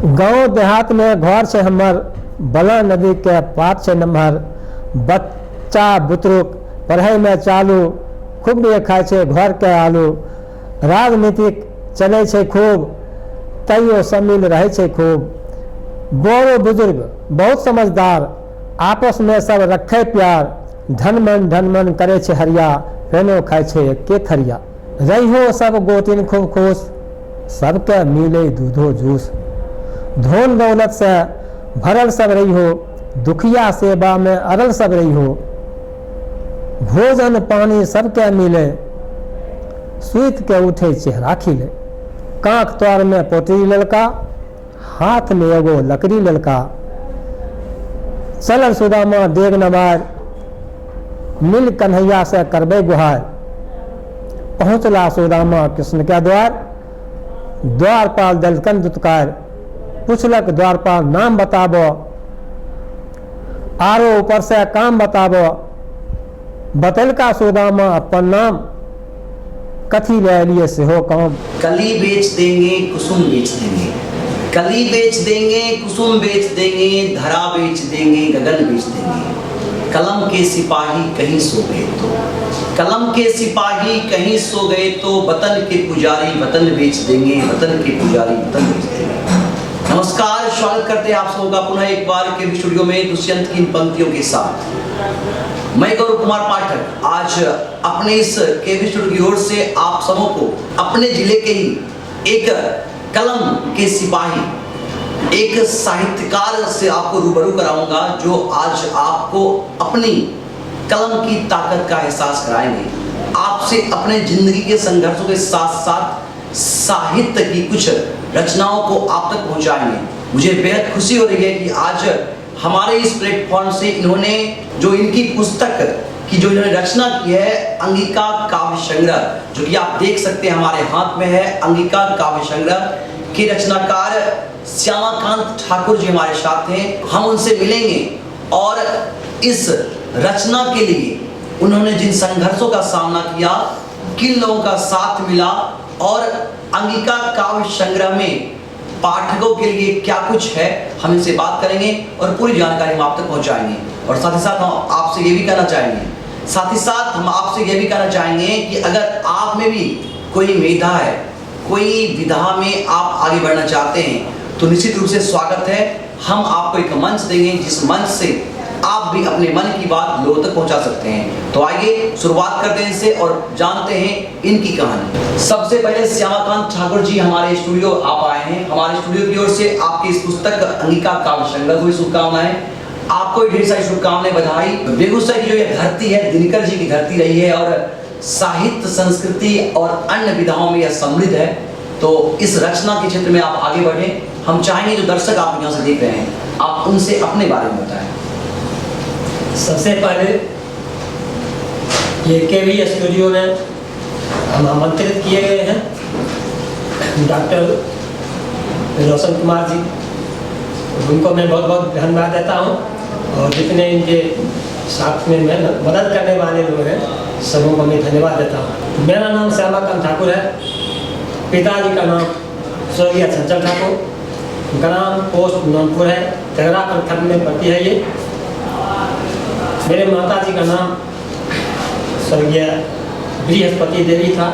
गांव देहात में घर से हमर बला नदी के पात से नम्हर बच्चा बुतरुक पढ़ाई में चालू खूब भी खाए छे घर के आलू राजनीतिक चले छे खूब तैयो सम्मिल रहे छे खूब बड़ो बुजुर्ग बहुत समझदार आपस में सब रखे प्यार धन मन करे छे हरिया फेनो खाए छे के थरिया रही सब गोतिन खूब खुश सबके मिले दूधो जूस धन दौलत से भरल सब रही हो दुखिया सेवा में अरल सब रही हो भोजन पानी सबके मिले सुत के उठे चेहरा खिले कांख तोर में पोटरी ललका हाथ में एगो लकड़ी ललका चलल सुदामा देग नवार मिल कन्हैया से करबे गुहार पहुंचला सुदामा कृष्ण के द्वारपाल दलकन दुत्कार पूछलक द्वारपाल नाम बताबो आरो ऊपर से काम बताबो बतलका सुदामा अपन नाम कथी ले लिए से हो काम कली बेच देंगे कुसुम बेच देंगे कली बेच देंगे कुसुम बेच देंगे धरा बेच देंगे गगन बेच देंगे कलम के सिपाही कहीं सो गए तो कलम के सिपाही कहीं सो गए तो वतन के पुजारी वतन बेच देंगे वतन के पुजारी वतन बेच देंगे। नमस्कार, स्वागत करते हैं आप सबों का पुनः एक बार के स्टूडियो में दुष्यंत की इन पंक्तियों के साथ। मैं गौरव कुमार पाठक आज अपने इस केवी स्टूडियो की ओर से आप सबों को अपने जिले के ही एक कलम के सिपाही एक साहित्यकार से आपको रूबरू कराऊंगा जो आज आपको अपनी कलम की ताकत का एहसास कराएंगे, आपसे अपने जिंदगी के संघर्षों के साथ साथ साहित्य की कुछ रचनाओं को आप तक पहुंचाएंगे। मुझे बेहद खुशी हो रही है कि आज हमारे इस प्लेटफॉर्म से इन्होंने जो इनकी पुस्तक की जो इन्होंने रचना की है अंगिका काव्य संग्रह, जो कि आप देख सकते हैं हमारे हाथ में है अंगिका काव्य संग्रह के रचनाकार श्यामाकांत ठाकुर जी हमारे साथ हैं। हम उनसे मिलेंगे और इस रचना के लिए उन्होंने जिन संघर्षों का सामना किया, किन लोगों का साथ मिला और अंगिका काव्य संग्रह में पाठकों के लिए क्या कुछ है, हम इनसे बात करेंगे और पूरी जानकारी हम आप तक पहुंचाएंगे। और साथ ही साथ हम आपसे ये भी कहना चाहेंगे कि अगर आप में भी कोई मेधा है, कोई विधा में आप आगे बढ़ना चाहते हैं तो निश्चित रूप से स्वागत है। हम आपको एक मंच देंगे जिस मंच से आप भी अपने मन की बात लोगों तक पहुंचा सकते हैं। तो आइए शुरुआत करते हैं इनसे और जानते हैं इनकी कहानी। सबसे पहले श्यामाकांत ठाकुर जी हमारे स्टूडियो आप आए हैं। हमारे स्टूडियो की ओर से आपकी इस पुस्तक अंगिका काव्य संग्रह को शुभकामनाएं, आपको ढेर सारी शुभकामनाएं, बधाई। बेगूसराय की जो ये धरती है दिनकर जी की धरती रही है और साहित्य संस्कृति और अन्य विधाओं में यह समृद्ध है। तो इस रचना के क्षेत्र में आप आगे बढ़े। हम चाहेंगे जो दर्शक आप यहाँ से देख रहे हैं आप उनसे अपने बारे में बताएं। सबसे पहले ये केवी स्टूडियो में हम आमंत्रित किए गए हैं डॉक्टर रोशन कुमार जी, उनको मैं बहुत बहुत धन्यवाद देता हूँ और जितने इनके साथ में मदद करने वाले लोग हैं सबों को मैं धन्यवाद देता हूँ। मेरा नाम श्यामाकांत ठाकुर है, पिताजी का नाम स्वर्गीय चंचल ठाकुर, ग्राम पोस्ट नौनपुर है, तेगरा प्रखंड में पड़ती है ये। मेरे माताजी का नाम स्वर्गीय बृहस्पति देवी था।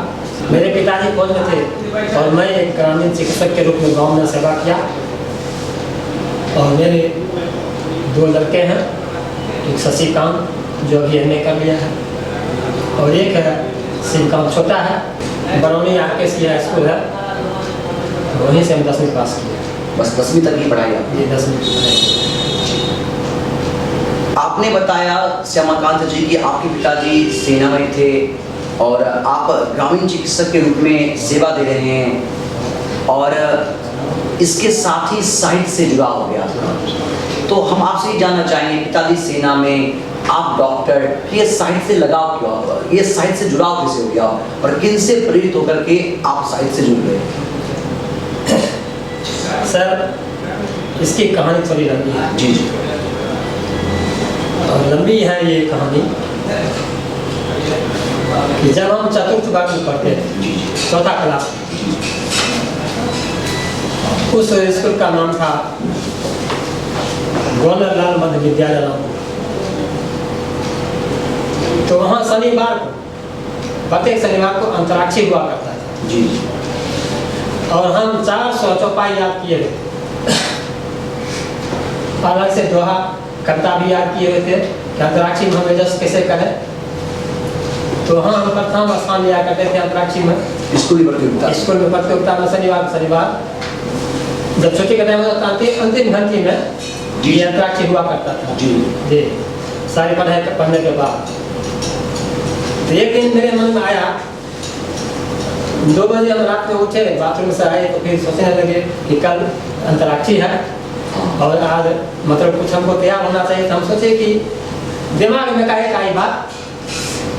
मेरे पिताजी फौज में थे और मैं एक ग्रामीण चिकित्सक के रूप में गांव में सेवा किया और मेरे 2 लड़के हैं, एक शशिकांत जो अभी MA कर लिया है और एक है शिवकांत छोटा है, बरौनी RKC स्कूल है, वहीं से हम 10वीं पास किए। बस 10वीं तक की पढ़ाई आपने? ये 10वीं की पढ़ाई। आपने बताया श्यामाकांत जी कि आपके पिताजी सेना में थे और आप ग्रामीण चिकित्सक के रूप में सेवा दे रहे हैं और इसके साथ ही साहित्य से जुड़ा हो गया था। तो हम आपसे ये जानना चाहेंगे, पिताजी सेना में, आप डॉक्टर, ये साहित्य से लगाव क्यों हुआ, ये साहित्य से जुड़ाव कैसे हो गया और किन से प्रेरित होकर के आप साहित्य से जुड़ गए? सर इसकी कहानी थोड़ी लंबी है। जी जी। और लंबी है ये कहानी कि जब हम चतुर्थ वर्ग में पढ़ते थे, 4th क्लास, उस स्कूल का नाम था गवर्नर लाल मध्य विद्यालय रामपुर। तो वहाँ शनिवार को, प्रत्येक शनिवार को अंतराक्षी हुआ करता था जी। और हम 400 चौपाई याद किए हुए अलग से दोहा करता भी याद किए हुए थे कि अंतराक्षी में हम एडजस्ट कैसे करें। तो हाँ, हम प्रथम स्थान लिया करते थे अंतराक्षी में। स्कूल में प्रतियोगिता में शनिवार जब छुट्टी का टाइम होता था अंतिम घंटी में ये अंतराक्षी हुआ करता था जी सारी पढ़ने के बाद। तो एक दिन मेरे मन में आया, 2 बजे हम रात में उठे, बाथरूम से आए तो फिर सोचने लगे कि कल अंतराक्षी है और आज मतलब कुछ हमको तैयार होना चाहिए। तो हम सोचे कि दिमाग में आई बात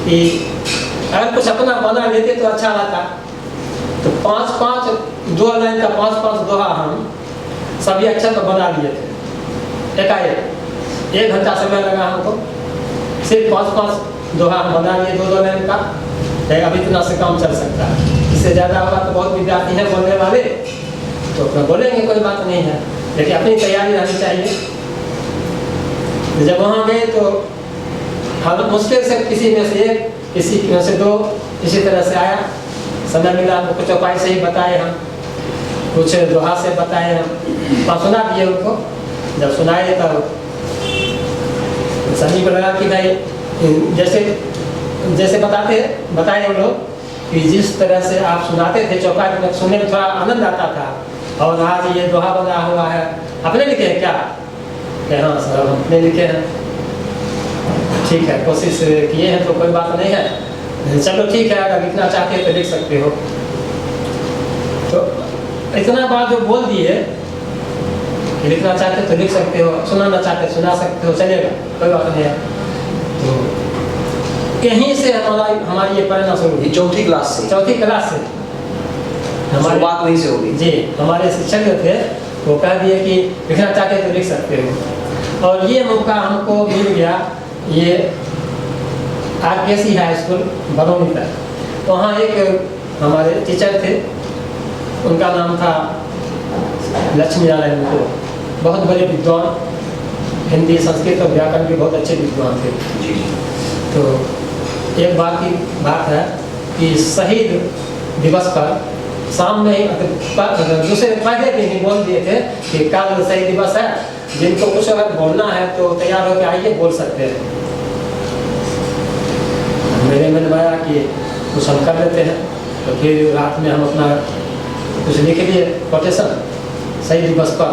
कि अगर कुछ अपना बना लेते तो अच्छा रहता। तो 5-5 2 लाइन का 5-5 दोहा हम सभी अक्षर पर बना लिए थे एकाएक। 1 घंटा समय लगा हमको, सिर्फ 5-5 दोहा हम बना लिए 2-2 लाइन का। अभी इतना से काम चल सकता है, इससे ज़्यादा होगा तो बहुत विद्यार्थी हैं बोलने वाले, तो अपना बोलेंगे, कोई बात नहीं है, लेकिन अपनी तैयारी रहनी चाहिए। जब वहाँ गए तो हम मुश्किल से किसी में से 2 इसी तरह से आया, समय मिला तो कुछ चौपाई से ही बताए हम, कुछ दोहा से बताए हम, सुना दिए उनको। जब सुनाए तब सभी को लगा कि भाई जैसे बताए हम लोग कि जिस तरह से आप सुनाते थे चौपाई में, सुनने में थोड़ा आनंद आता था। और आज ये दोहा बना हुआ है, अपने लिखे हैं क्या? हाँ सर, हम अपने लिखे हैं। ठीक है, कोशिश किए हैं तो कोई बात नहीं है, चलो ठीक है, अगर लिखना चाहते हैं तो लिख सकते हो। तो इतना बात जो बोल दिए कि लिखना चाहते तो लिख सकते हो, सुनाना चाहते सुना सकते हो, चलेगा, कोई बात नहीं है। तो यहीं से हमारी ये प्रेरणा शुरू हुई। चौथी क्लास से हमारी बात वहीं से होगी जी। हमारे शिक्षक जो थे वो कह दिए कि लिखना चाहते तो लिख सकते हो। और ये मौका हमको मिल गया, ये RPSC हाई स्कूल बरौनी तक। वहाँ एक हमारे टीचर थे, उनका नाम था लक्ष्मी नारायण मुकुर, बहुत बड़े विद्वान, हिंदी संस्कृत और व्याकरण के बहुत अच्छे विद्वान थे जी। तो एक बात है कि शहीद दिवस पर शाम में ही दूसरे पहले दिन ही बोल दिए थे कि कल शहीद दिवस है, जिनको कुछ अगर बोलना है तो तैयार होकर आइए, बोल सकते हैं। मेरे मन में आया कि कुछ हम कर लेते हैं, तो फिर रात में हम अपना कुछ लिख लिए कोटेशन शहीद दिवस पर।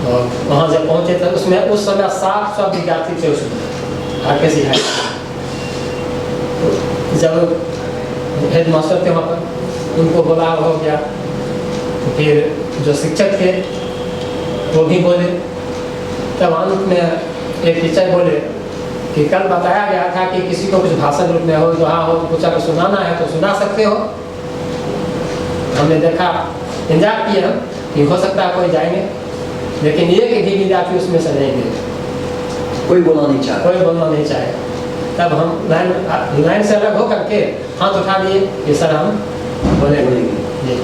और वहाँ जब पहुँचे थे उसमें उस समय 700 विद्यार्थी थे उसमें RPSC हाई। तो जब हेड मास्टर थे वहाँ पर, उनको बोला हो गया, तो फिर जो शिक्षक थे वो भी बोले। तब अंत में एक टीचर बोले कि कल बताया गया था कि किसी को कुछ भाषण रूप में हो, दोहा हो, कुछ अगर सुनाना है तो सुना सकते हो। हमने देखा, इंतजार किए हम कि हो सकता है कोई जाएंगे, लेकिन एक भी विद्यार्थी उसमें से नहीं गए, कोई बोलना नहीं चाहे। तब हम लाइन से अलग हो करके हाथ उठा लिए कि सर हम बोलेंगे जी।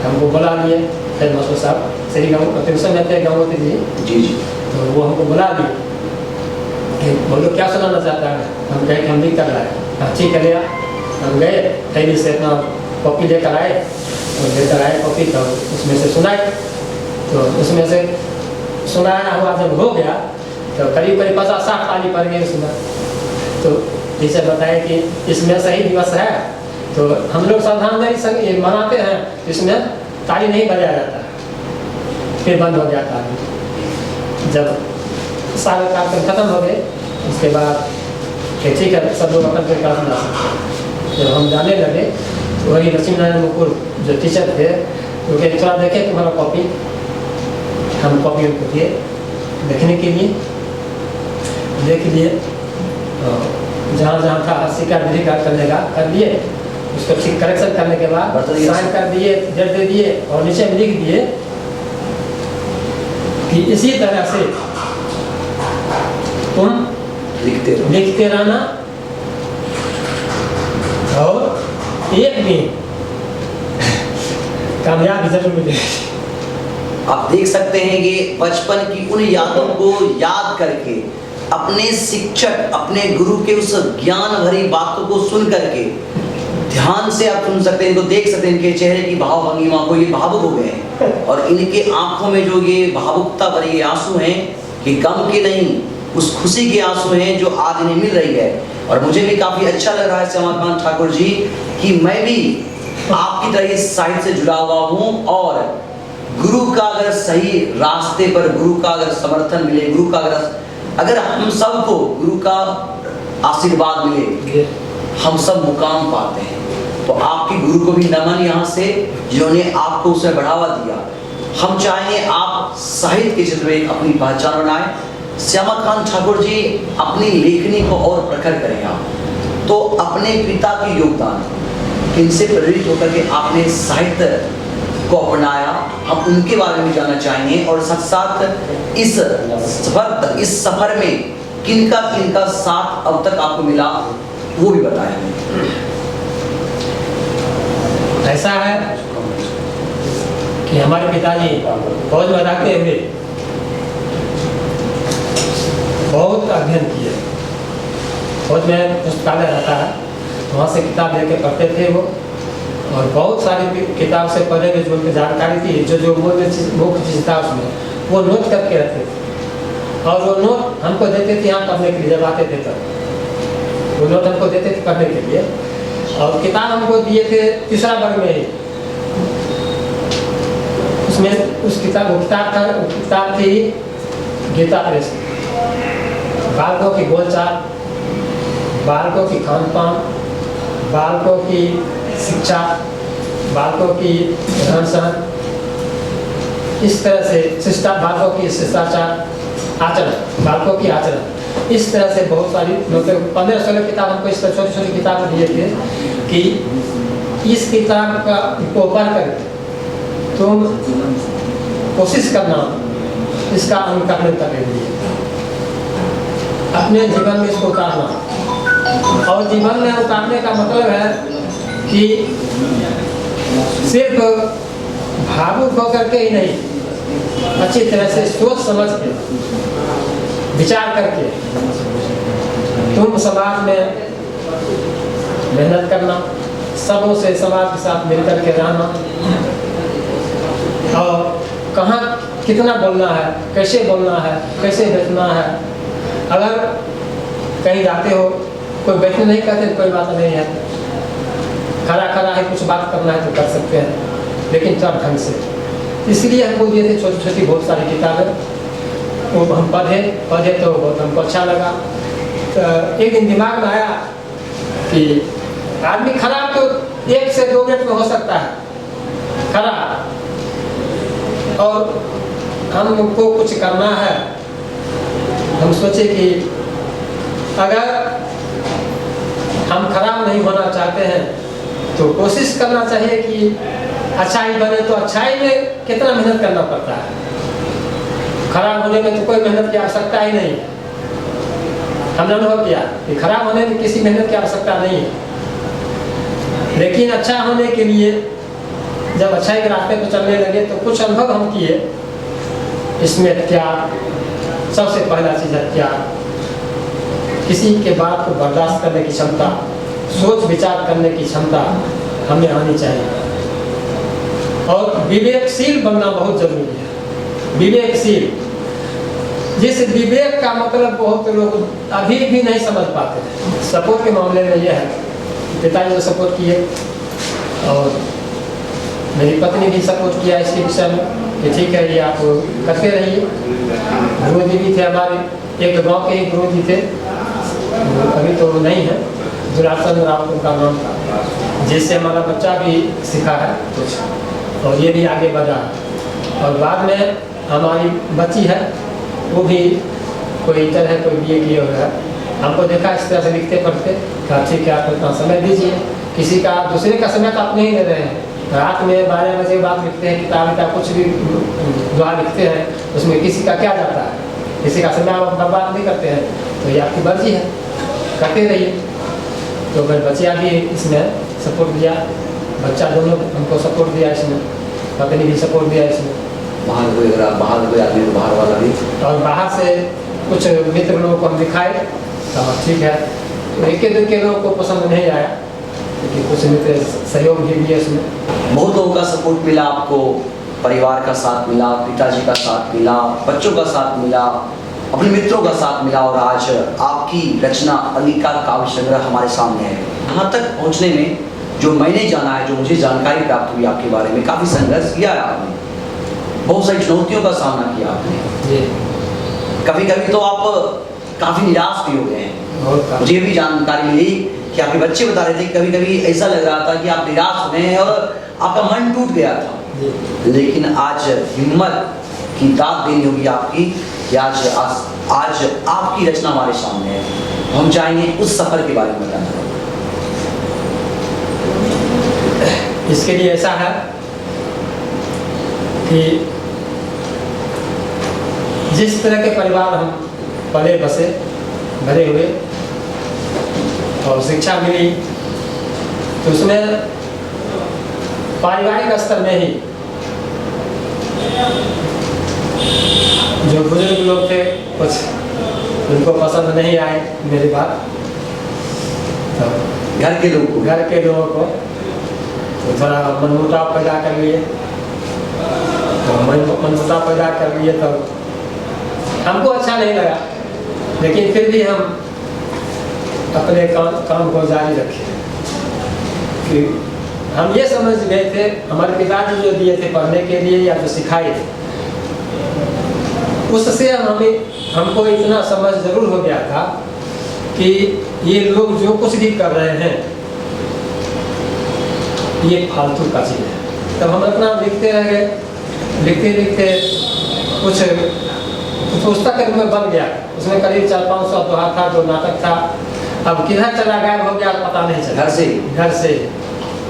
हमको बुला लिए हेड मास्टर साहब, श्री ट्यूशन में थे गंगोत्री जी जी। तो वो हमको बुला लिए, बोलो क्या सुनाना चाहता है? हम कहे कि हम लिख कर लाए। हाँ ठीक है, लिया। हम गए, थैली से अपना कॉपी लेकर आए, और लेकर आए कॉपी, तो उसमें से सुनाए। तो उसमें से सुनाया हुआ जब हो गया तो करीब 50-60 ताली पड़ गई उसमें। तो टीचर बताए कि इसमें शहीद दिवस है, तो हम लोग सावधानी संग ये मनाते हैं, इसमें ताली नहीं बजाया जाता है, फिर बंद हो गया ताली। जब सारे कार्यक्रम खत्म हो गए उसके बाद ठीक है, सब लोग अपन प्रकार बना सकते। जब हम जाने लगे तो वही लक्ष्मी नारायण मुकुर जो टीचर थे वो कहे थोड़ा देखे तुम्हारा कॉपी। हम कॉपी उनको दिए देखने के लिए, देख लिए, जहाँ जहाँ था शिकार विधि का करने का कर लिए, उसको ठीक करेक्शन करने के बाद साइन कर दिए, डेट दे दिए और नीचे में लिख दिए कि इसी तरह से तुम लिखते रहना और एक दिन कामयाबी जरूर मिलेगी। आप देख सकते हैं कि बचपन की उन यादों को याद करके, अपने शिक्षक, अपने गुरु के उस ज्ञान भरी बातों को सुन करके ध्यान से आप सुन सकते हैं, इनको देख सकते हैं, इनके चेहरे की भाव भंगिमा को, ये भावुक हो गए हैं। और इनके आंखों में जो ये भावुकता भरे आंसू हैं, ये गम के नहीं, उस खुशी के आंसू हैं जो आज इन्हें मिल रही है। और मुझे भी काफी अच्छा लग रहा है श्यामाकांत ठाकुर जी कि मैं भी आपकी तरह इस साइड से जुड़ा हुआ हूँ, और गुरु का अगर सही रास्ते पर, गुरु का अगर समर्थन मिले, गुरु का अगर हम सबको गुरु का आशीर्वाद मिले, हम सब मुकाम पाते हैं। तो आपकी गुरु को भी नमन यहाँ से, जिन्होंने आपको उसमें बढ़ावा दिया। हम चाहेंगे आप साहित्य के क्षेत्र में अपनी पहचान बनाएं। श्यामाकांत ठाकुर जी अपनी लेखनी को और प्रखर करें आप, तो अपने पिता के योगदान, इनसे प्रेरित होकर के आपने साहित्य को अपनाया, हम उनके बारे में जानना चाहेंगे। और साथ साथ इस सफर में किनका किनका साथ अब तक आपको मिला वो भी बताएं। ऐसा है कि हमारे पिताजी फौज में रहते हुए बहुत अध्ययन किए। फौज में पुस्तकालय रहता है, वहाँ से किताब लेके पढ़ते थे वो, और बहुत सारी किताब से पढ़े हुए जो उनकी जानकारी थी, जो मुख्य चीज़ था उसमें, वो नोट करके रखते थे। और वो नोट हमको देते थे यहाँ पढ़ने के लिए, जब आते थे तब वो नोट हमको देते थे पढ़ने के लिए। और किताब हमको दिए थे तीसरा वर्ग में ही, उसमें उस किताब थी गीता प्रेस, बालकों की बोलचाल, बालकों की खान पान, बालकों की शिक्षा, बालकों की रहन सहन, इस तरह से बालकों की शिष्टाचार, आचरण, बालकों की आचरण, इस तरह से बहुत सारी, मतलब 15-16 किताब हमको इस तरह छोटी छोटी किताब दिए थे कि इस किताब को पढ़ कर तुम कोशिश करना इसका अनुकरण करने के लिए, अपने जीवन में इसको उतारना। और जीवन में उतारने का मतलब है कि सिर्फ भावुक होकर के ही नहीं, अच्छी तरह से सोच समझ के, विचार करके तुम समाज में मेहनत करना, सबों से समाज के साथ मिलकर के रहना, और कहाँ कितना बोलना है, कैसे बोलना है, कैसे बैठना है। अगर कहीं जाते हो, कोई बैठने नहीं कहते तो कोई बात नहीं है, खड़ा है, कुछ बात करना है तो कर सकते हैं, लेकिन सब ढंग से। इसलिए हमको दिए थे छोटी छोटी बहुत सारी किताबें, वो हम पढ़े तो बहुत हमको अच्छा लगा। तो एक दिन दिमाग में आया कि आदमी खराब तो 1 से 2 मिनट में हो सकता है खराब, और हमको कुछ करना है। हम सोचे कि अगर हम खराब नहीं होना चाहते हैं तो कोशिश करना चाहिए कि अच्छाई बने। तो अच्छाई में कितना मेहनत करना पड़ता है, खराब होने में तो कोई मेहनत की आवश्यकता ही नहीं है। हमने अनुभव किया कि खराब होने में किसी मेहनत की आवश्यकता नहीं है, लेकिन अच्छा होने के लिए जब अच्छाई के रास्ते पर चलने लगे तो कुछ अनुभव हम किए। इसमें क्या, सबसे पहला चीज़ है क्या, किसी के बात को बर्दाश्त करने की क्षमता, सोच विचार करने की क्षमता हमें आनी चाहिए। और विवेकशील बनना बहुत जरूरी है। विवेकशील, जिस विवेक का मतलब बहुत लोग अभी भी नहीं समझ पाते। सपोर्ट के मामले में यह है, पिताजी ने सपोर्ट किए और मेरी पत्नी भी सपोर्ट किया इसके विषय में कि ठीक है, ये आप करते रहिए। गुरु जी भी थे हमारे, एक गांव के ही गुरु जी थे, अभी तो नहीं है, दुराचंद रावत उनका नाम था, जिससे हमारा बच्चा भी सीखा है कुछ, और ये भी आगे बढ़ा। और बाद में हमारी बच्ची है, वो भी कोई इंटर है, कोई BA किए हुए है। हमको देखा इस तरह से लिखते पढ़ते, कहा ठीक है आप इतना समय दीजिए। किसी का दूसरे का समय तो आप नहीं ले रहे हैं, रात में 12 बजे बाद लिखते हैं किताब कुछ भी दुआ लिखते हैं, उसमें किसी का क्या जाता है, किसी का समय आप बर्बाद नहीं करते हैं। तो ये आपकी मर्जी है, करते रहिए। तो मेरे बच्चियाँ भी इसमें सपोर्ट दिया, बच्चा दोनों हमको सपोर्ट दिया, इसमें पत्नी भी सपोर्ट दिया इसमें। बाहर कोई अगर बाहर कोई आदमी तो बाहर वाला भी और बाहर से कुछ मित्र लोगों को हम दिखाए तो ठीक है। तो एक के लोगों को पसंद नहीं आया क्योंकि कुछ मित्र सहयोग भी दिए उसमें। बहुत लोगों का सपोर्ट मिला आपको, परिवार का साथ मिला, पिताजी का साथ मिला, बच्चों का साथ मिला, अपने मित्रों का साथ मिला और आज आपकी रचना अली का काव्य संग्रह हमारे सामने है। यहाँ तक पहुँचने में जो मैंने जाना है, जो मुझे जानकारी प्राप्त हुई आपके बारे में, काफ़ी संघर्ष किया है आपने, बहुत सारी चुनौतियों का सामना किया आपने। कभी कभी तो आप काफ़ी निराश भी हो गए हैं। मुझे भी जानकारी मिली कि आपके बच्चे बता रहे थे कभी कभी ऐसा लग रहा था कि आप निराश हो गए और आपका मन टूट गया था, लेकिन आज हिम्मत की दाद देनी होगी आपकी कि आज आपकी रचना हमारे सामने है। हम चाहेंगे उस सफर के बारे में बताना। इसके लिए ऐसा है कि जिस तरह के परिवार हम पले बसे भरे हुए और शिक्षा मिली, तो उसमें पारिवारिक स्तर में ही जो बुजुर्ग लोग थे कुछ उनको पसंद नहीं आए मेरी बात, तो घर के लोगों को तो थोड़ा मनमुटाव पैदा कर लिए, तो मनमुटाव पैदा कर लिए तो हमको अच्छा नहीं लगा, लेकिन फिर भी हम अपने काम को जारी रखे कि हम ये समझ गए थे, हमारे पिताजी जो दिए थे पढ़ने के लिए या जो सिखाए थे, उससे हमको इतना समझ जरूर हो गया था कि ये लोग जो कुछ भी कर रहे हैं ये फालतू का चीज़ है। तब हम अपना लिखते रह गए, लिखते कुछ पुस्तक के रूप में बन गया। उसमें करीब 400-500 दोहा था, जो नाटक था। अब किधर चला गया हो गया पता नहीं चला, घर से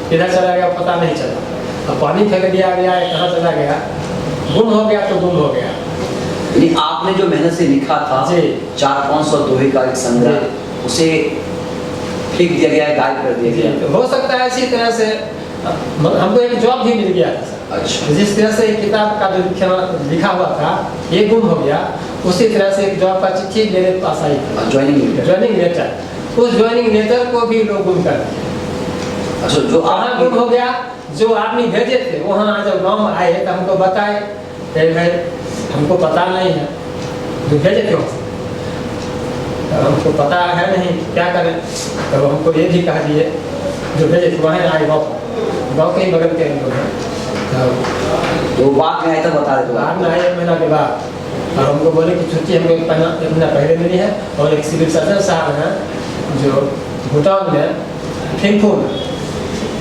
किधर चला गया पता नहीं चला। अब पानी फेंक दिया गया है, कहाँ चला गया, गुम हो गया तो गुम हो गया। आपने जो मेहनत से लिखा था 400-500 दोहे का एक संग्रह, उसे फेंक दिया गया है, गायब कर दिया गया। तो हो सकता है इसी तरह से हमको एक जॉब भी मिल गया था। अच्छा। जिस तरह से किताब का जो लिखा हुआ था ये गुम हो गया, उसी तरह से एक जॉब का चिट्ठी मेरे पास आई थी, ज्वाइनिंग लेटर। उस ज्वाइनिंग लेटर को भी लोग गुम कर दिए। अच्छा, जो कहाँ गुम हो गया, जो आदमी भेजे थे वहाँ जब गाँव में आए तो हमको बताए भाई हमको पता नहीं है, जो भेजे थे तो हमको पता है नहीं, क्या करें। तो हमको ये भी कह दिए जो भेजे थे वहाँ आए, गाँव के ही बगल के लोग हैं। तो बाद में आए तो बता रहे थे, बाद में आए 1 महीना के बाद और हमको बोले कि छुट्टी हमको 1 महीना पहले मिली है, और एक सिविल सर्जन साहब हैं जो भूटान में थिम्फू में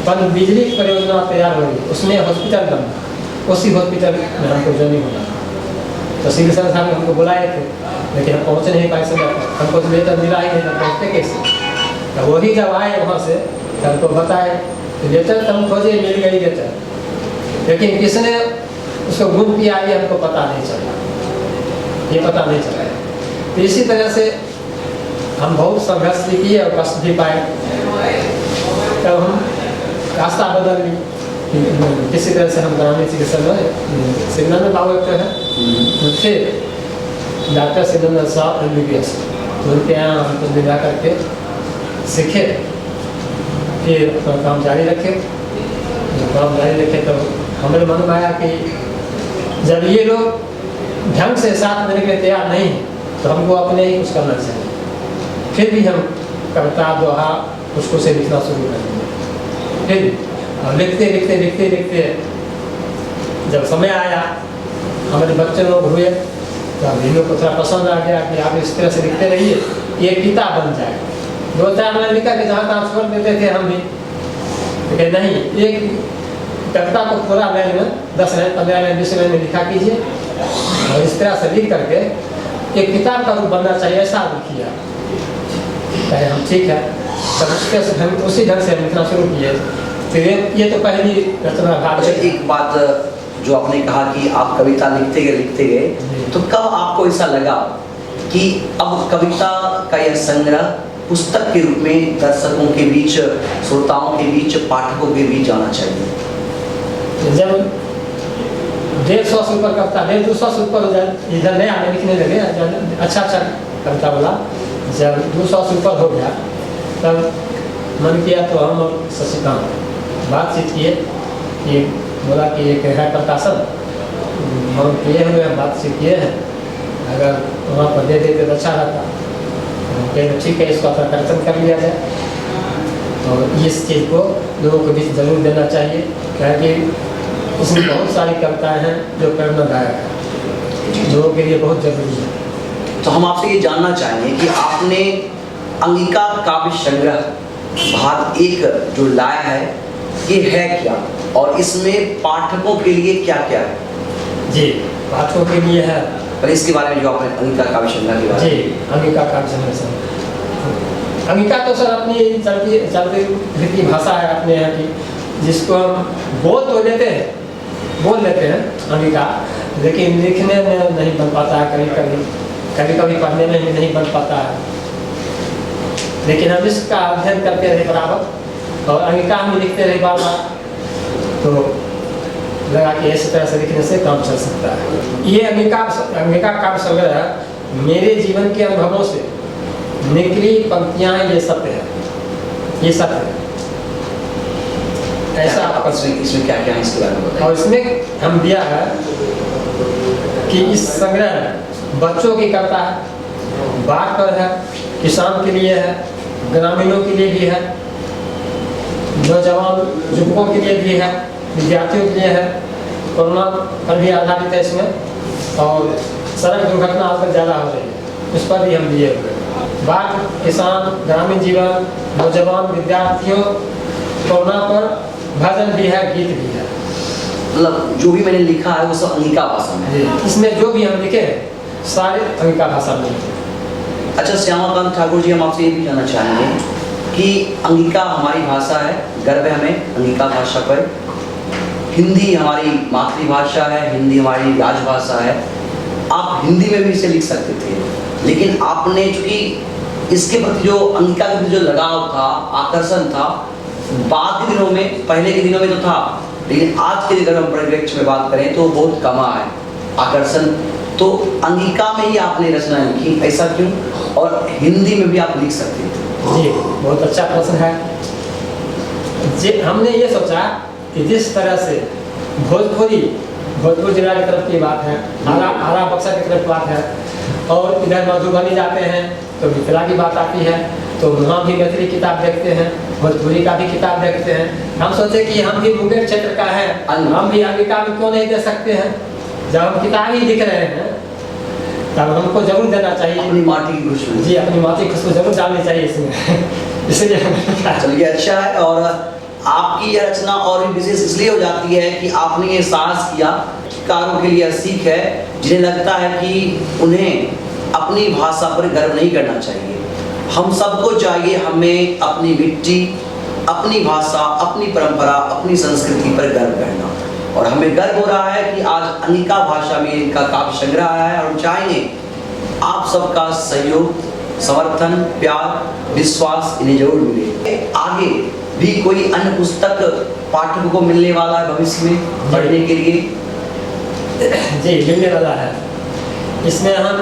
पन बिजली परियोजना तैयार हो गई, उसमें हॉस्पिटल बनना, उसी हॉस्पिटल में हमको ज्वाइनिंग होना। तो सिविल सर्जन साहब हमको बुलाए थे, लेकिन हम पहुँच नहीं पाए समय पर, हमको तो लेटर मिला ही नहीं था, पहुँचते कैसे। तो वही जब आए वहाँ से तो हमको बताए लेटर तो हम खोजे, मिल गई लेटर, लेकिन किसने उसको गुम किया ये हमको पता नहीं चला, ये पता नहीं चला। तो इसी तरह से हम बहुत संघर्ष भी किए और कष्ट भी पाए। तब हम रास्ता बदल ली, किसी तरह से हम ग्रामीण चिकित्सा में सिग्नल बाबू एक है, फिर डॉक्टर सिग्नल साहब MBBS उनके यहाँ हम कुछ जा करके सीखे, फिर अपना काम जारी रखे। जब काम जारी रखे तो हमारे मन में आया कि जब ये लोग ढंग से साथ देने के लिए तैयार नहीं तो हमको अपने ही कुछ करना चाहिए। फिर भी हम कविता दोहा उसको से लिखना शुरू कर दिए। फिर लिखते जब समय आया, हमारे बच्चे लोग हुए तो अब इन लोग को थोड़ा पसंद आ गया कि आप इस तरह से लिखते रहिए, ये किताब बन जाए। 2-4 लाइन लिखा कि जहाँ तहाँ छोड़ देते थे हम भी, तो नहीं, एक कविता को पूरा लाइन में 10 लाइन 15 लाइन 20 लाइन में लिखा कीजिए, और इस तरह से लिख करके एक किताब का रूप बनना चाहिए, ऐसा लिखिए। कहे हम ठीक है, तब उसके से हम उसी ढंग से लिखना शुरू किए। फिर ये तो पहली रचना भाग। एक बात जो आपने कहा कि आप कविता लिखते गए, तो कब आपको ऐसा लगा कि अब कविता का यह संग्रह पुस्तक के रूप में दर्शकों के बीच, श्रोताओं के बीच, पाठकों के बीच जाना चाहिए? जब 150 से ऊपर कविता, 150 से ऊपर इधर नया में लिखने लगे। अच्छा कविता वाला जब 200 से ऊपर हो गया तब मन किया तो हम और शशिकांत बातचीत किए कि बोला कि एक है प्रकाशन हम किए हुए हैं, बातचीत किए हैं, अगर वहाँ पर दे देते तो अच्छा रहता। कहें ठीक है, इसका प्रकर्षण कर लिया जाए और इस चीज़ को लोगों के बीच जरूर देना चाहिए, क्योंकि इसमें बहुत सारी कविताएँ हैं जो प्रेरणादायक है, लोगों के लिए बहुत जरूरी है। तो हम आपसे ये जानना चाहेंगे कि आपने अंगिका काव्य संग्रह भाग 1 जो लाया है ये है क्या, और इसमें पाठकों के लिए क्या क्या है? जी, पाठकों के लिए है। और इसके बारे में जो आपने अंगिका काव्य संग्रह के बारे में। जी, अंगिका काव्य संग्रह सर, अंगिका तो सर अपनी चलती फिरती भाषा है अपने यहाँ की, जिसको हम बोल तो लेते हैं अंगिका, लेकिन लिखने में नहीं बन पाता है, कभी कभी पढ़ने में भी नहीं बन पाता है। लेकिन हम इसका अध्ययन करते रहे बराबर और अंगिका में लिखते रहे बार बार, तो लगा कि इस तरह से लिखने से काम चल सकता है। ये अंगिका काव्य संग्रह मेरे जीवन के अनुभवों से निकली पंक्तियाँ, ये सत्य है, ये सत्य है। ऐसा इसमें क्या क्या है इसके बारे में बताइए। और इसमें हम दिया है कि इस संग्रह में बच्चों की कविता है, बाढ़ पर है, किसान के लिए है, ग्रामीणों के लिए भी है, नौजवान युवकों के लिए भी है, विद्यार्थियों के लिए है, कोरोना पर भी आधारित है इसमें, और सड़क दुर्घटना आजकल ज़्यादा हो रही है, उस पर भी हम दिए हुए हैं। बाढ़, किसान, ग्रामीण जीवन, नौजवान, विद्यार्थियों, कोरोना पर भजन भी है, गीत भी है। मतलब जो भी मैंने लिखा है वो सब अंगिका भाषा में है। इसमें जो भी हम लिखे हैं सारे अंगिका भाषा में लिखे। अच्छा श्यामाकांत ठाकुर जी, हम आपसे ये भी जानना चाहेंगे कि अंगिका हमारी भाषा है, गर्व है हमें अंगिका भाषा पर। हिंदी हमारी मातृभाषा है, हिंदी हमारी राजभाषा है, आप हिंदी में भी इसे लिख सकते थे, लेकिन आपने चूंकि इसके प्रति जो अंगिका के प्रति जो लगाव था, आकर्षण था, बाद के दिनों में, पहले के दिनों में तो था, लेकिन आज के अगर हम परिप्रेक्ष्य में बात करें तो बहुत कमा है आकर्षण। तो अंगिका में ही आपने रचना लिखी, ऐसा क्यों? और हिंदी में भी आप लिख सकते थे। जी, बहुत अच्छा प्रश्न है जी। हमने ये सोचा कि जिस तरह से भोजपुर जिला की तरफ की बात है, आरा बक्सर की तरफ बात है, और इधर मधुबनी जाते हैं तो मिथिला की बात आती है, तो वहाँ भी मैथिली किताब देखते हैं, भोजपुरी का भी किताब देखते हैं। हम सोचे कि हम भी मुंगेर क्षेत्र का है, हम भी अंगिका में क्यों नहीं दे सकते हैं। जब हम किताब ही लिख रहे हैं तब हमको जरूर देना चाहिए, अपनी माटी की खुशबू। जी, अपनी माटी की खुशबू जरूर डालनी चाहिए इसमें। इसलिए चलिए अच्छा है। और आपकी यह रचना और भी विशेष इसलिए हो जाती है कि आपने ये साहस किया। कारों के लिए सीख है जिन्हें लगता है कि उन्हें अपनी भाषा पर गर्व नहीं करना चाहिए। हम सबको चाहिए हमें अपनी मिट्टी, अपनी भाषा, अपनी परंपरा, अपनी संस्कृति पर गर्व करना। और हमें गर्व हो रहा है कि आज अंगिका भाषा में इनका काव्य संग्रह आया है, और चाहेंगे आप सबका सहयोग, समर्थन, प्यार, विश्वास इन्हें जरूर मिले। आगे भी कोई अन्य पुस्तक पाठकों को मिलने वाला है भविष्य में पढ़ने के लिए? जी, मिलने वाला है। इसमें हम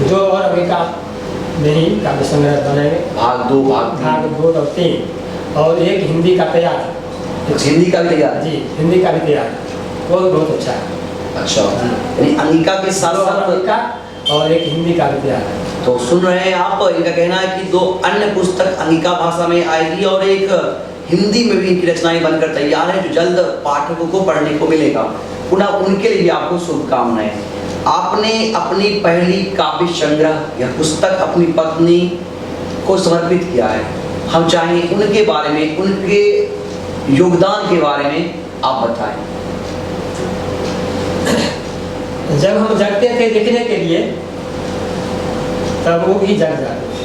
2 और अंगिका में ही काव्य संग्रह बनाएंगे, भाग 2, भाग 2 और 3, और एक हिंदी का तैयार है। हिंदी का भी तैयार? जी, हिंदी का भी तैयार है, वो भी बहुत अच्छा है। अच्छा, यानी अंगिका के साथ साथ अंगिका और एक हिंदी का भी तैयार है। तो सुन रहे हैं आप, इनका कहना है कि 2 अन्य पुस्तक अंगिका भाषा में आएगी और एक हिंदी में भी इनकी रचनाएं बनकर तैयार है, जो जल्द पाठकों को पढ़ने को मिलेगा। पुनः उनके लिए भी आपको शुभकामनाएं। आपने अपनी पहली काव्य संग्रह या पुस्तक अपनी पत्नी को समर्पित किया है। हम चाहेंगे उनके बारे में, उनके योगदान के बारे में आप बताएं। जब हम जगते थे लिखने के लिए तब वो भी जग जाते थे,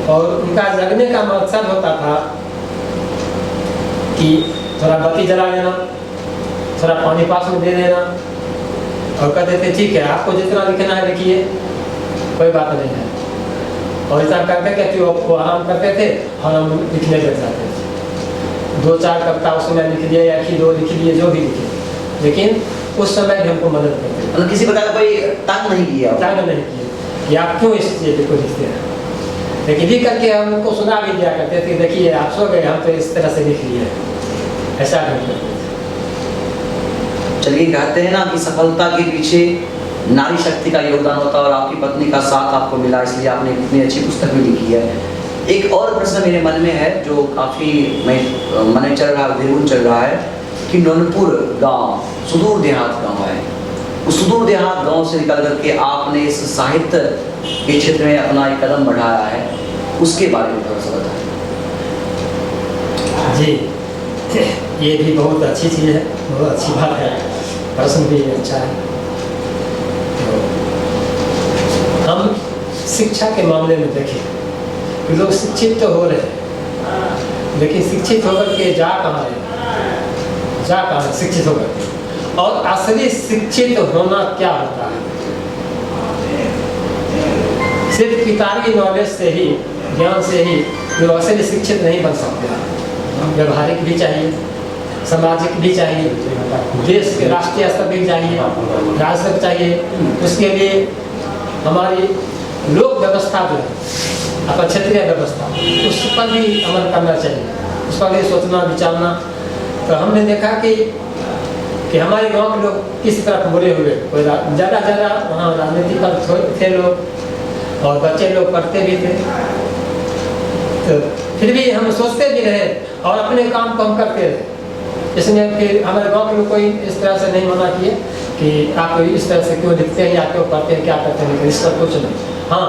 और उनका जगने का मकसद होता था कि थोड़ा बत्ती जला लेना, थोड़ा पानी पास में दे देना, और कहते थे ठीक है आपको जितना लिखना है लिखिए, कोई बात नहीं है। और ऐसा करते कहते वो आराम करते थे और हम लिखने लग जाते थे। 2-4 कविता उसमें लिख लिए या कि 2 लिख लिए, जो भी लिखे, लेकिन उस समय भी हमको मदद करते थे। मतलब किसी प्रकार का कोई तंग नहीं किया? तंग नहीं किया कि आप क्यों इस चीज़ को लिखते हैं, लेकिन भी करके हम उनको सुना भी दिया करते थे, देखिए आप सो गए, हम तो इस तरह से लिख लिए, ऐसा नहीं करते थे। चलिए, कहते हैं ना कि सफलता के पीछे नारी शक्ति का योगदान होता है, और आपकी पत्नी का साथ आपको मिला, इसलिए आपने इतनी अच्छी पुस्तक भी लिखी है। एक और प्रश्न मेरे मन में है जो काफ़ी मन में चल रहा है, दिलगुन चल रहा है कि नौनपुर गांव सुदूर देहात गांव है, उस सुदूर देहात गांव से निकल करके आपने इस साहित्य के क्षेत्र में अपना एक कदम बढ़ाया है, उसके बारे में थोड़ा सा बताएं। जी, ये भी बहुत अच्छी चीज़ है, बहुत अच्छी बात है, प्रश्न भी अच्छा है। तो हम शिक्षा के मामले में देखें, लोग शिक्षित तो हो रहे हैं, लेकिन शिक्षित होकर के जा कहाँ रहे, जा कहाँ शिक्षित होकर के, और असली शिक्षित होना क्या होता है? सिर्फ किताबी नॉलेज से ही, ज्ञान से ही लोग असली शिक्षित नहीं बन सकते। व्यवहारिक भी चाहिए, सामाजिक भी चाहिए, देश के राष्ट्रीय स्तर भी चाहिए, राज्य स्तर चाहिए। उसके लिए हमारी लोक व्यवस्था जो है, अपन क्षेत्रीय व्यवस्था, उस पर भी अमल करना चाहिए, उस पर भी सोचना विचारना। तो हमने देखा कि हमारे गांव के लोग किस तरफ मुड़े हुए, कोई ज़्यादा वहाँ राजनीति पर थे लोग, और बच्चे लोग पढ़ते भी थे। तो फिर भी हम सोचते भी रहे और अपने काम को हम करते रहे। इसमें फिर हमारे गांव के लोग कोई इस तरह से नहीं मना किए कि आप इस तरह से क्यों लिखते हैं या क्यों पढ़ते हैं, क्या करते हैं, लेकिन इस पर कुछ नहीं। हाँ,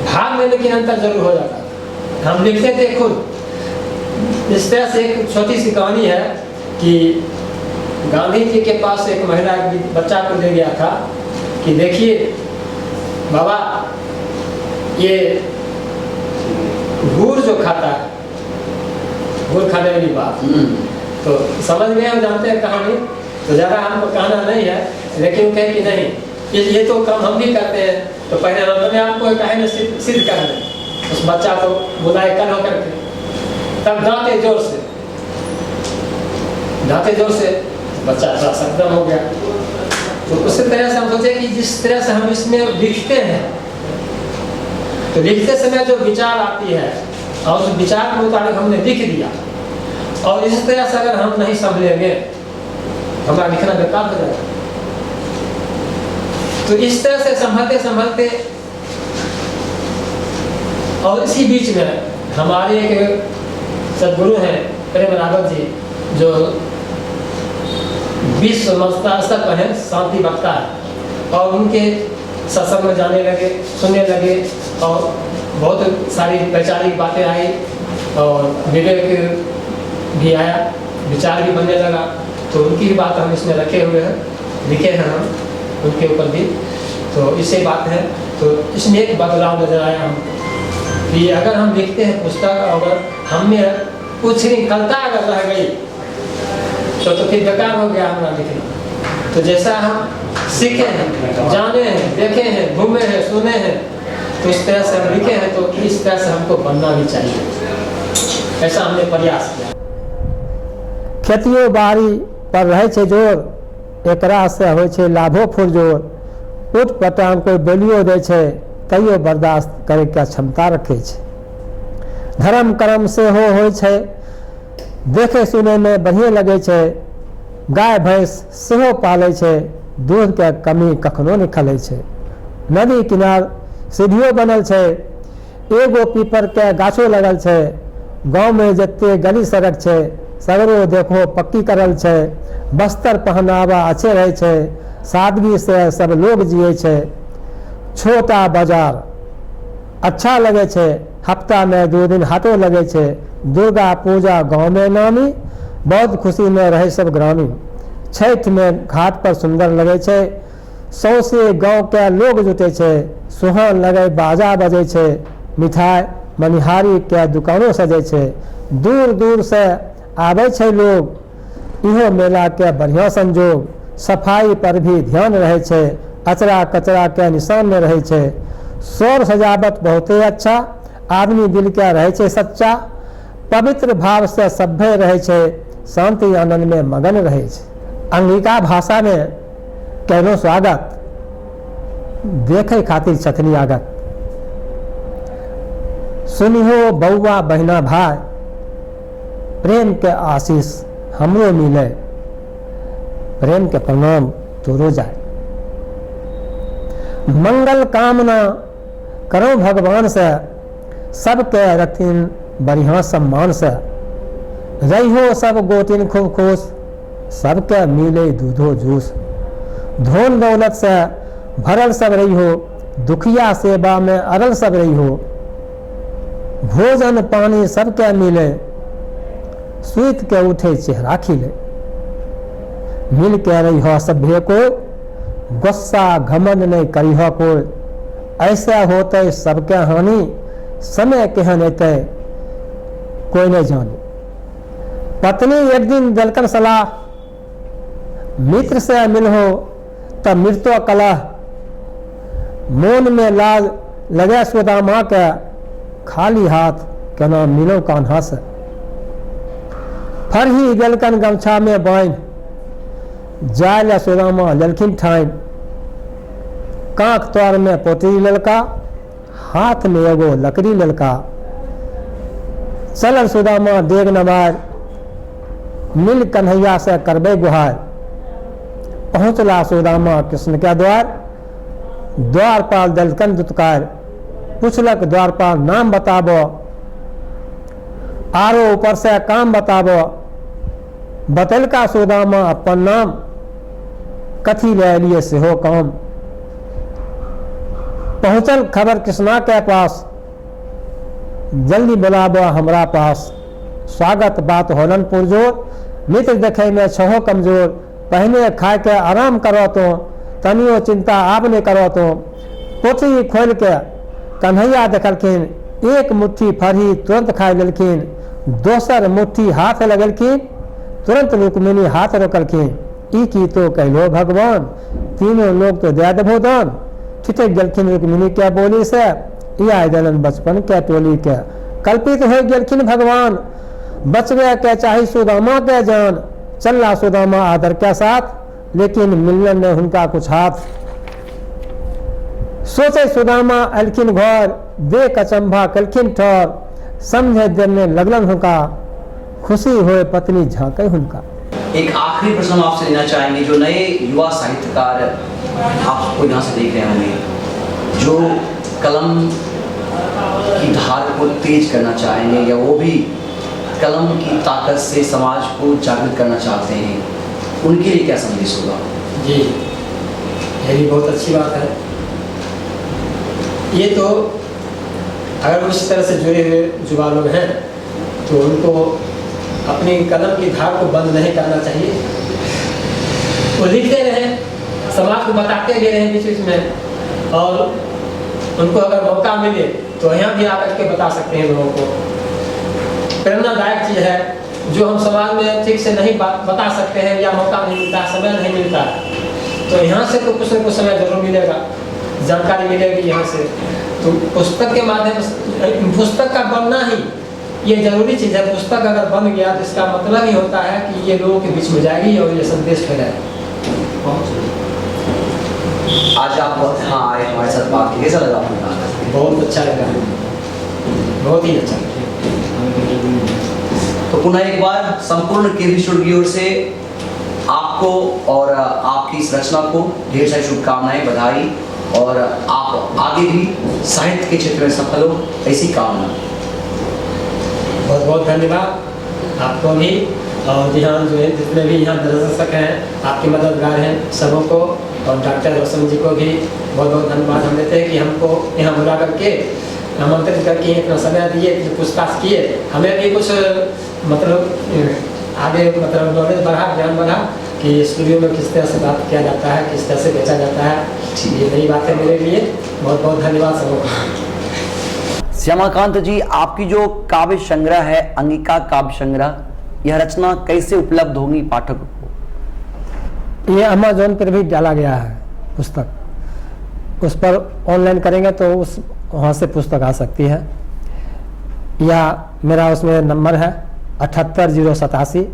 भाग में लेकिन अंतर जरूर हो जाता है। हम लिखते थे खुद। इस तरह से एक छोटी सी कहानी है कि गांधी जी के पास एक महिला बच्चा को ले गया था कि देखिए बाबा, ये गुड़ जो खाता है, गुड़ खाने वाली बात, तो समझ में हम जानते हैं कहानी, तो ज़्यादा हमको कहना नहीं है, लेकिन कहे कि नहीं ये तो काम हम भी करते हैं। तो पहले हमने आपको कहानी सिद्ध कर दें, उस बच्चा को बुलाए कर होकर के, तब दांते जोर से बच्चा थोड़ा सक्षम हो गया। तो उसी तरह से हम सोचे कि जिस तरह से हम इसमें लिखते हैं, तो लिखते समय जो विचार आती है और उस विचार के मुताबिक हमने लिख दिया, और इस तरह से अगर हम नहीं संभलेंगे हमारा लिखना बेकार हो जाएगा। तो इस तरह से संभलते और इसी बीच में हमारे एक सदगुरु हैं प्रेम राघव जी, जो विश्व स्तर पर है, शांति वक्ता है, और उनके सत्संग में जाने लगे, सुनने लगे, और बहुत सारी वैचारिक बातें आई और विवेक भी आया, विचार भी बनने लगा। तो उनकी भी बात हम इसमें रखे हुए हैं, लिखे हैं हम उनके ऊपर भी। तो इससे बात है, तो इसमें एक बदलाव नजर आया हमको कि अगर हम लिखते हैं पुस्तक, अगर हमें कुछ श्रृंखलता अगर रह गई तो फिर बेकार हो गया हमारा लिखना। तो जैसा हम सीखे हैं, जाने हैं, देखे हैं, घूमे हैं, सुने हैं, तो इस तरह से हम लिखे हैं, तो इस तरह से हमको बनना भी चाहिए। ऐसा हमने प्रयास किया। खेतियो बाड़ी पर रहे छे जोर, एकरा से होय छे लाभो फुरजोर। उठ पटांग कोई बोलियो दे छे, तैयो बर्दाश्त करे के क्षमता रखे छे। धर्म कर्म से होय छे, देखे सुने में बढ़िया लगे छे। गाय भैंस सेहो पाले छे, दूध के कमी कखनो नहीं खले छे। नदी किनार सीढ़ियों बनल छे, एगो पीपर के गाछो लगल छे। गाँव में जते गली सड़क छे, सगरो देखो पक्की करल छे। बस्तर पहनावा अच्छे रहे छे, सादगी से सब लोग जिये छे। छोटा बाजार अच्छा लगे छे, हफ्ता में 2 दिन हाटो लगे छे। दुर्गा पूजा गांव में नामी, बहुत खुशी में रहे सब ग्रामीण। छठ में घाट पर सुंदर लगे छे, सौसे गांव के लोग जुटे छे। सुहान लगे बाजा बजे छे, मिठाई मनिहारी के दुकानों सजे छे। दूर दूर से आवे छे लोग, इहो मेला के बढ़िया संजोग। सफाई पर भी ध्यान रहे छे, अचरा कचरा के निशान में रहे छे। शोर सजावट बहुत अच्छा, आदमी दिल के रहे छे सच्चा। पवित्र भाव से सभ्य रहे छे, शांति आनंद में मगन रहे छे। अंगिका भाषा में कहनो स्वागत, देखे खातिर छथनी आगत। सुनिहो बउआ बहिना भाई, प्रेम के आशीष हमरो मिले, प्रेम के प्रणाम तोरो जाए। मंगल कामना करो भगवान से, सबके रथिन बढ़िया सम्मान से। रहियो सब गोटिन खूब खुश, सबके मिले दूधो जूस। धन दौलत से भरल सब रहियो, दुखिया सेवा में अरल सब रहियो। भोजन पानी सबके मिले, सुइत के उठे चेहरा खिले। मिल के रहियो सभ्य को, गुस्सा घमंड नहीं करिहो कोई। ऐसा होते सबके हानि, समय केहन अतै कोई नहीं जानी। पत्नी एक दिन दलकन सलाह, मित्र से मिलहो तब मृत्यो कलह। मोन में लाज लगे सुदामा के, खाली हाथ केना मिलो कान्हा से। फरही दलकन गमछा में बांध, जाय सुदामा ललखिन ठाइन। कांख तोर में पोटरी ललका, हाथ में एगो लकड़ी ललका। चलल सुदामा डेग नवार, मिल कन्हैया से करबे गुहार। पहुंचला सुदामा कृष्ण के द्वार, द्वारपाल दलकन दुत्कार। पूछलक द्वारपाल नाम बताबो, आरो ऊपर से काम बताबो। बतलका सुदामा अपन नाम, कथी ले लिए से हो काम। पहुंचल खबर कृष्णा के पास, जल्दी बुलाबो हमरा पास। स्वागत बात होलन पुरजोर, मित्र देखे में छहो कमजोर। पहने खाए के आराम करो तो, तनियो चिंता आप ने करो तो। पोथी खोल के कन्हैया देखलखिन, एक मुट्ठी फरही तुरंत खाए लेलखिन। दोसर मुट्ठी हाथ लगलखिन, तुरंत रुक्मिणी हाथ रोकलखिन। ई की तो कहलो भगवान, तीनों लोग तो दे देबो दान। ठिठक गेलखिन रुक्मिणी के बोली से, या दलन बचपन के टोली के। कल्पित हो गेलखिन भगवान, बचबे के चाही सुदामा के जान। चलला सुदामा आदर के साथ, लेकिन मिलन ने उनका कुछ हाथ। सोचे सुदामा अलखिन घर, देख अचंभा कलखिन ठौर। समझे देने लगलन हुनका, खुशी होए पत्नी झांके हुनका। एक आखिरी प्रश्न हम आपसे लेना चाहेंगे, जो नए युवा साहित्यकार आपको यहाँ से देख रहे होंगे, जो कलम की धार को तेज करना चाहेंगे, या वो भी कलम की ताकत से समाज को जागृत करना चाहते हैं, उनके लिए क्या संदेश होगा? जी, ये भी बहुत अच्छी बात है। ये तो अगर उस तरह से जुड़े हुए युवा लोग हैं तो उनको अपनी कलम की धार को बंद नहीं करना चाहिए। वो लिखते रहें, समाज को बताते भी रहें बीच बीच में, और उनको अगर मौका मिले तो यहाँ भी आकर के बता सकते हैं लोगों को। प्रेरणादायक चीज़ है जो हम समाज में ठीक से नहीं बता सकते हैं, या मौका नहीं मिलता, समय नहीं मिलता, तो यहाँ से तो कुछ न कुछ समय जरूर मिलेगा, जानकारी मिलेगी यहाँ से। तो पुस्तक के माध्यम से, पुस्तक का बनना ही ये जरूरी चीज़ है। पुस्तक अगर बन गया तो इसका मतलब ही होता है कि ये लोगों के बीच में जाएगी और ये संदेश फैलाएगी। आज आप हाँ आए हमारे साथ बात की, कैसा लगा आपको? बहुत अच्छा लगा, बहुत ही अच्छा। तो पुनः एक बार संपूर्ण केवी स्टूडियो की ओर से आपको और आपकी इस रचना को ढेर सारी शुभकामनाएं, बधाई, और आप आगे भी साहित्य के क्षेत्र में सफल हो, ऐसी कामना। बहुत बहुत धन्यवाद आपको भी, और यहाँ जो है जितने भी यहाँ दर्शक हैं, आपके मददगार हैं, सबों को, और डॉक्टर रोशन जी को भी बहुत बहुत धन्यवाद हम देते हैं कि हमको यहाँ बुला करके आमंत्रित करके इतना समय दिए, पूछताछ किए। हमें भी कुछ मतलब आगे मतलब नॉलेज बढ़ा, ज्ञान बढ़ा कि स्टूडियो में किस तरह से बात किया जाता है, किस तरह से बेचा जाता है। ये नई बात है मेरे लिए। बहुत बहुत धन्यवाद सबको। श्यामाकांत जी, आपकी जो काव्य संग्रह है, अंगिका काव्य संग्रह, यह रचना कैसे उपलब्ध होगी पाठक को? ये अमेजोन पर भी डाला गया है पुस्तक, उस पर ऑनलाइन करेंगे तो उस वहाँ से पुस्तक आ सकती है। या मेरा उसमें नंबर है 78087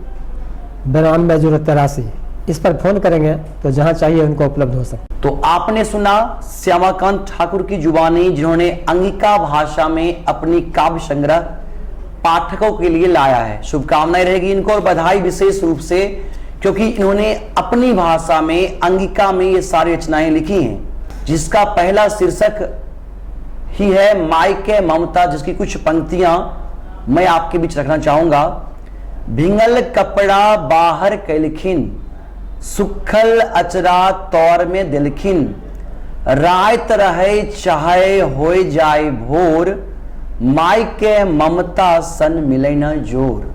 92 083। इस पर फोन करेंगे तो जहां चाहिए उनको उपलब्ध हो सकता है। तो आपने सुना श्यामाकांत ठाकुर की जुबानी, जिन्होंने अंगिका भाषा में अपनी काव्य संग्रह पाठकों के लिए लाया है। शुभकामनाएं रहेगी इनको और बधाई विशेष रूप से, क्योंकि इन्होंने अपनी भाषा में अंगिका में ये सारी रचनाएं लिखी हैं, जिसका पहला शीर्षक ही है मायके ममता, जिसकी कुछ पंक्तियां मैं आपके बीच रखना चाहूंगा। भिंगल कपड़ा बाहर कैलखिन, सुखल अचरा तौर में दिलखिन, रात रहे चाहे होए जाए भोर, मायके ममता सन मिले न जोर।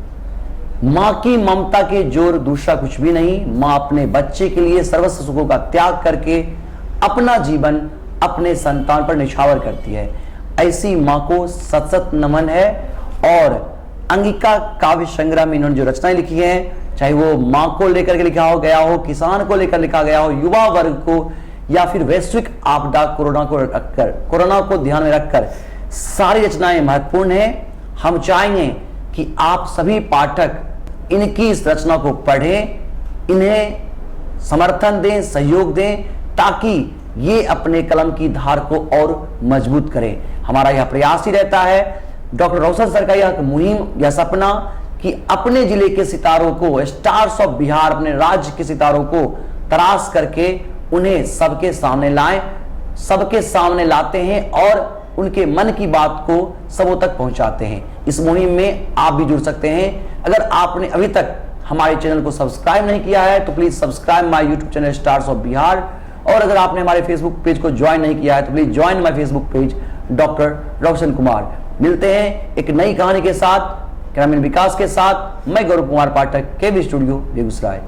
मां की ममता के जोर दूसरा कुछ भी नहीं। मां अपने बच्चे के लिए सर्वस्व सुखों का त्याग करके अपना जीवन अपने संतान पर निछावर करती है। ऐसी मां को सत सत नमन है। और अंगिका काव्य संग्रह में इन्होंने जो रचनाएं लिखी हैं, चाहे वो मां को लेकर के लिखा हो गया हो, किसान को लेकर लिखा गया हो, युवा वर्ग को, या फिर वैश्विक आपदा कोरोना को ध्यान में रखकर, सारी रचनाएं महत्वपूर्ण हैं। हम चाहेंगे कि आप सभी पाठक इनकी इस रचना को पढ़ें, इन्हें समर्थन दें, सहयोग दें, ताकि ये अपने कलम की धार को और मजबूत करें। हमारा यह प्रयास ही रहता है, डॉक्टर रोशन सर का यह मुहिम, यह सपना कि अपने जिले के सितारों को, स्टार्स ऑफ बिहार, अपने राज्य के सितारों को तराश करके उन्हें सबके सामने लाएं, सबके सामने लाते हैं और उनके मन की बात को सबों तक पहुंचाते हैं। इस मुहिम में आप भी जुड़ सकते हैं। अगर आपने अभी तक हमारे चैनल को सब्सक्राइब नहीं किया है तो please subscribe my YouTube channel stars of Bihar. और अगर आपने हमारे फेसबुक पेज को ज्वाइन नहीं किया है तो please join my Facebook page doctor Roshan Kumar. मिलते हैं एक नई कहानी के साथ, ग्रामीण विकास के साथ। मैं गौरव कुमार पाठक, केबी स्टूडियो, बेगूसराय।